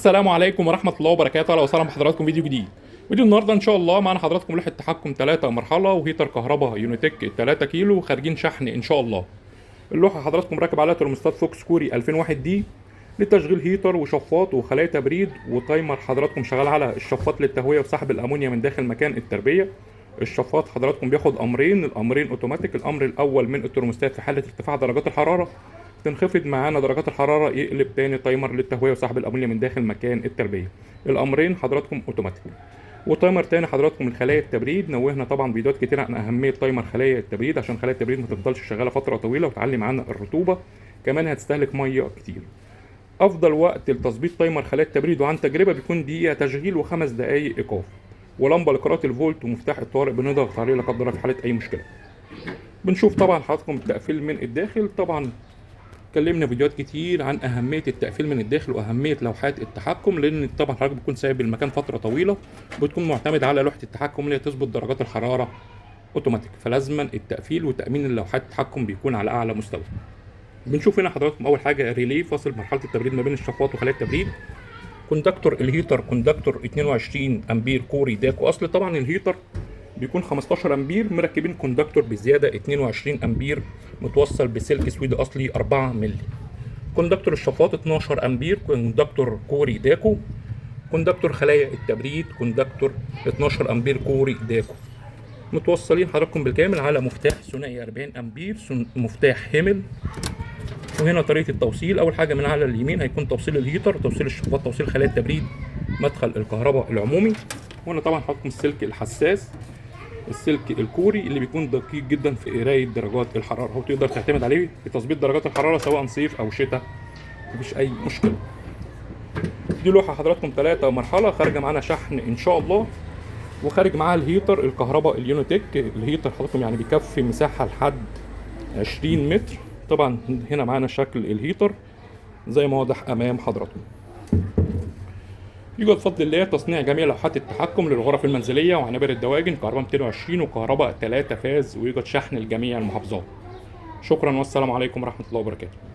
السلام عليكم ورحمة الله وبركاته. اهلا وسهلا بحضراتكم فيديو جديد. فيديو النهارده ان شاء الله معانا حضراتكم لوحة تحكم 3 مرحلة وهيتر كهرباء يونيتك 3 كيلو خارجين شحن ان شاء الله. اللوحة حضراتكم راكب عليها ترموستات فوكس كوري 2001 دي لتشغيل هيتر وشفاط وخلايا تبريد وتايمر. حضراتكم شغال على الشفاط للتهوية وسحب الامونيا من داخل مكان التربية. الشفاط حضراتكم بياخد الامرين اوتوماتيك. الامر الاول من الترموستات في حالة ارتفاع درجات الحرارة تنخفض معانا درجات الحرارة، يقلب تاني تايمر للتهوية وسحب الأمونيا من داخل مكان التربية. الأمرين حضراتكم أوتوماتيك. وتايمر تاني حضراتكم لخلايا التبريد. نوهنا طبعا فيديوهات كتير عن أهمية تايمر خلايا التبريد عشان خلايا التبريد ما تفضلش شغالة فترة طويلة وتعلي معانا الرطوبة، كمان هتستهلك مية كتير. أفضل وقت لتظبيط تايمر خلايا التبريد وعن تجربة بيكون دقيقة تشغيل و5 دقايق إيقاف. ولمبة لقراءة الفولت ومفتاح الطوارئ بنضغط عليه لا قدر الله في حالة أي مشكلة. بنشوف طبعا حضراتكم التقفيل من الداخل. طبعا اتكلمنا فيديوهات كتير عن اهميه التقفيل من الداخل واهميه لوحات التحكم، لان طبعا حضرتك بتكون سايب المكان فتره طويله بتكون معتمد على لوحه التحكم اللي تظبط درجات الحراره اوتوماتيك، فلازما التقفيل وتامين اللوحات التحكم بيكون على اعلى مستوى. بنشوف هنا حضراتكم اول حاجه ريلي فاصل مرحله التبريد ما بين الشفاط وخلايا التبريد. كوندكتور الهيتر كوندكتور 22 امبير كوري داكو اصل. طبعا الهيتر بيكون 15 امبير، مركبين كوندكتور بزياده 22 امبير متوصل بسلك سويدي اصلي 4 مللي. كوندكتور الشفاط 12 امبير كوندكتور كوري داكو. كوندكتور خلايا التبريد كوندكتور 12 امبير كوري داكو. متوصلين حضراتكم بالكامل على مفتاح ثنائي 40 امبير مفتاح هيمل. وهنا طريقه التوصيل، اول حاجه من على اليمين هيكون توصيل الهيتر، توصيل الشفاط، توصيل خلايا التبريد، مدخل الكهرباء العمومي. وهنا طبعا حضراتكم السلك الحساس، السلك الكوري اللي بيكون دقيق جدا في قرايه درجات الحراره وتقدر تعتمد عليه في تظبيط درجات الحراره سواء صيف او شتاء، مفيش اي مشكله. دي لوحه حضراتكم 3 مرحله خارجه معانا شحن ان شاء الله، وخارج معاها الهيتر الكهرباء اليونيتك. الهيتر حضراتكم يعني بيكفي مساحه لحد 20 متر. طبعا هنا معانا شكل الهيتر زي ما واضح امام حضراتكم. يوجد بفضل الله تصنيع جميع لوحات التحكم للغرف المنزليه وعنابر الدواجن كهرباء 220 وكهرباء 3 فاز، ويوجد شحن لجميع المحافظات. شكرا والسلام عليكم ورحمه الله وبركاته.